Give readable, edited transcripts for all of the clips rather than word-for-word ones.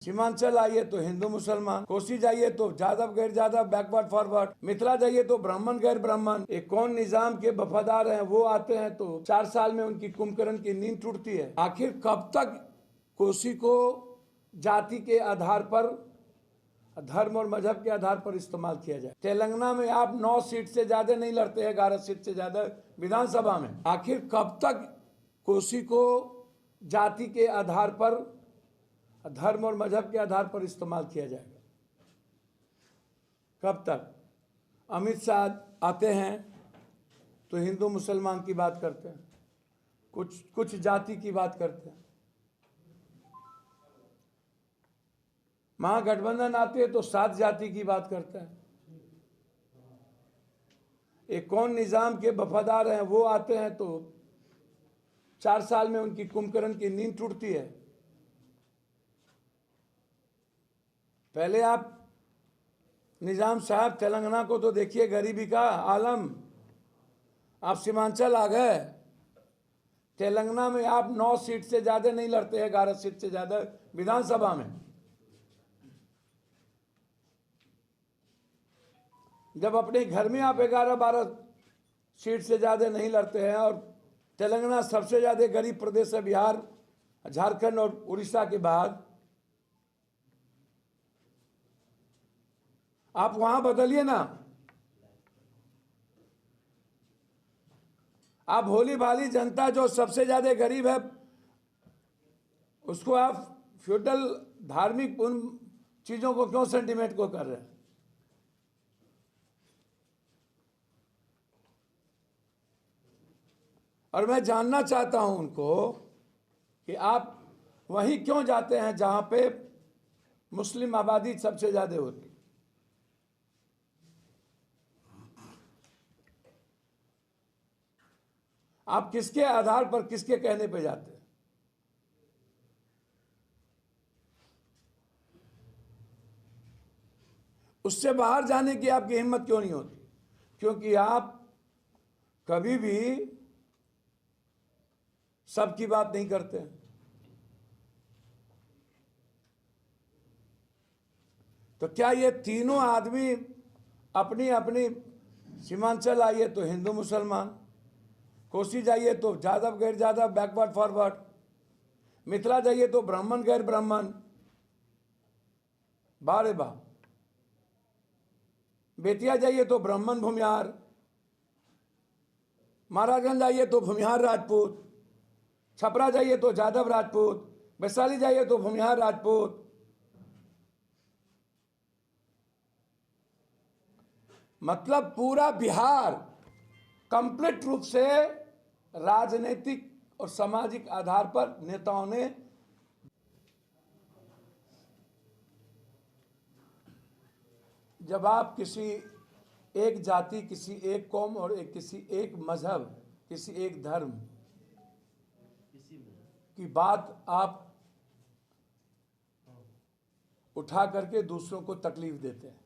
सीमांचल आइए तो हिंदू मुसलमान, कोसी जाइए तो जादव गैर जादव बैकवर्ड फॉरवर्ड, मिथिला जाइए तो ब्राह्मण गैर ब्राह्मण। एक कौन निजाम के वफादार हैं वो आते हैं तो 4 साल में उनकी कुंभकर्ण की नींद टूटती है। आखिर कब तक कोसी को जाति के आधार पर, धर्म और मजहब के आधार पर इस्तेमाल किया जाए? तेलंगाना में आप 9 सीट से ज्यादा नहीं लड़ते हैं, 11 सीट से ज्यादा विधानसभा में। आखिर कब तक कोसी को जाति के आधार पर, धर्म और मजहब के आधार पर इस्तेमाल किया जाएगा? कब तक? अमित शाह आते हैं तो हिंदू मुसलमान की बात करते हैं, कुछ जाति की बात करते हैं। महागठबंधन आती है तो 7 जाति की बात करते हैं। एक कौन निजाम के वफादार हैं वो आते हैं तो 4 साल में उनकी कुंभकर्ण की नींद टूटती है। पहले आप निजाम साहब तेलंगाना को तो देखिए, गरीबी का आलम। आप सीमांचल आ गए, तेलंगाना में आप 9 सीट से ज्यादा नहीं लड़ते हैं, 11 सीट से ज्यादा विधानसभा में। जब अपने घर में आप 11-12 सीट से ज्यादा नहीं लड़ते हैं, और तेलंगाना सबसे ज्यादा गरीब प्रदेश है बिहार, झारखंड और उड़ीसा के बाद, आप वहां बदलिए ना। आप भोली भाली जनता जो सबसे ज्यादा गरीब है उसको आप फ्यूडल धार्मिक उन चीजों को क्यों सेंटिमेंट को कर रहे हैं? और मैं जानना चाहता हूं उनको कि आप वहीं क्यों जाते हैं जहां पे मुस्लिम आबादी सबसे ज्यादा होती? आप किसके आधार पर, किसके कहने पे जाते हैं? उससे बाहर जाने की आपकी हिम्मत क्यों नहीं होती? क्योंकि आप कभी भी सबकी बात नहीं करते हैं। तो क्या ये तीनों आदमी अपनी अपनी, सीमांचल आइए तो हिंदू मुसलमान, कोसी जाइए तो जादव गैर जादव बैकवर्ड फॉरवर्ड, मिथिला जाइए तो ब्राह्मण गैर ब्राह्मण, बारे बा, बेतिया जाइए तो ब्राह्मण भूमिहार, महाराजगंज जाइए तो भूमिहार राजपूत, छपरा जाइए तो जादव राजपूत, वैशाली जाइए तो भूमिहार राजपूत। मतलब पूरा बिहार कंप्लीट रूप से राजनीतिक और सामाजिक आधार पर नेताओं ने, जब आप किसी एक जाति, किसी एक कौम और किसी एक मजहब, किसी एक धर्म की बात आप उठा करके दूसरों को तकलीफ देते हैं।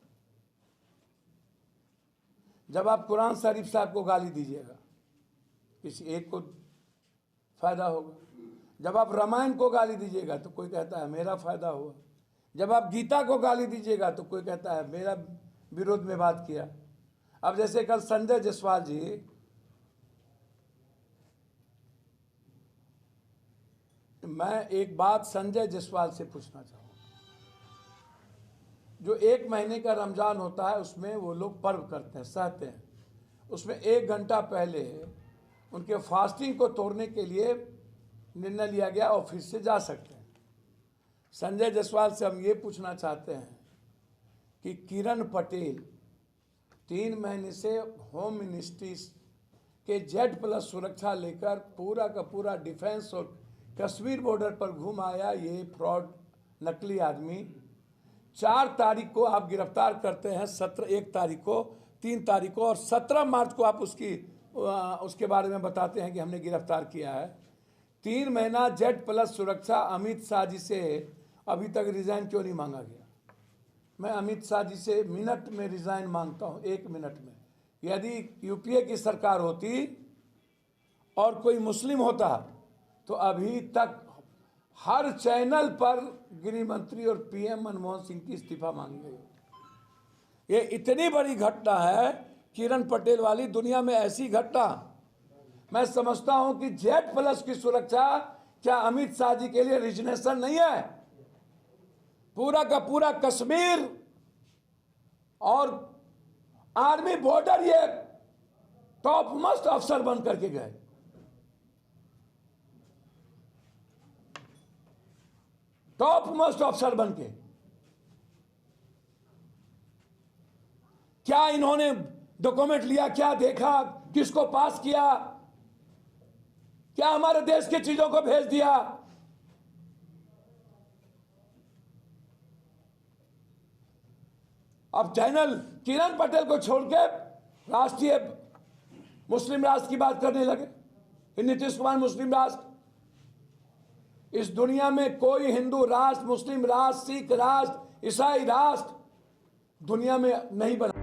जब आप कुरान शरीफ साहब को गाली दीजिएगा, किसी एक को फायदा होगा। जब आप रामायण को गाली दीजिएगा तो कोई कहता है मेरा फायदा हुआ। जब आप गीता को गाली दीजिएगा तो कोई कहता है मेरा विरोध में बात किया। अब जैसे कल संजय जायसवाल जी, मैं एक बात संजय जायसवाल से पूछना चाहूँगा। जो 1 महीने का रमजान होता है उसमें वो लोग पर्व करते हैं, सहते हैं, उसमें 1 घंटा पहले उनके फास्टिंग को तोड़ने के लिए निर्णय लिया गया और फिर से जा सकते हैं। संजय जायसवाल से हम ये पूछना चाहते हैं कि किरण पटेल 3 महीने से होम मिनिस्ट्री के Z+ सुरक्षा लेकर पूरा का पूरा डिफेंस और कश्मीर बॉर्डर पर घूम आया। ये फ्रॉड नकली आदमी 4 तारीख को आप गिरफ्तार करते हैं, 1 तारीख को, 3 तारीख को, और 17 मार्च को आप उसके बारे में बताते हैं कि हमने गिरफ्तार किया है। 3 महीना Z+ सुरक्षा अमित शाह जी से अभी तक रिजाइन क्यों नहीं मांगा गया? मैं अमित शाह जी से मिनट में रिजाइन मांगता हूं, 1 मिनट में। यदि यूपीए की सरकार होती और कोई मुस्लिम होता तो अभी तक हर चैनल पर गृह मंत्री और पीएम मनमोहन सिंह की इस्तीफा मांगी गई। ये इतनी बड़ी घटना है किरण पटेल वाली, दुनिया में ऐसी घटना मैं समझता हूं कि Z+ की सुरक्षा क्या अमित शाह जी के लिए रिजनेशन नहीं है? पूरा का पूरा कश्मीर और आर्मी बॉर्डर ये टॉप मोस्ट अफसर बन करके गए। टॉप मोस्ट अफसर बन के क्या इन्होंने डॉक्यूमेंट लिया, क्या देखा, किसको पास किया, क्या हमारे देश की चीजों को भेज दिया? अब चैनल किरण पटेल को छोड़ के राष्ट्रीय मुस्लिम राष्ट्र की बात करने लगे। नीतीश कुमार मुस्लिम राष्ट्र, इस दुनिया में कोई हिंदू राष्ट्र, मुस्लिम राष्ट्र, सिख राष्ट्र, ईसाई राष्ट्र दुनिया में नहीं बना।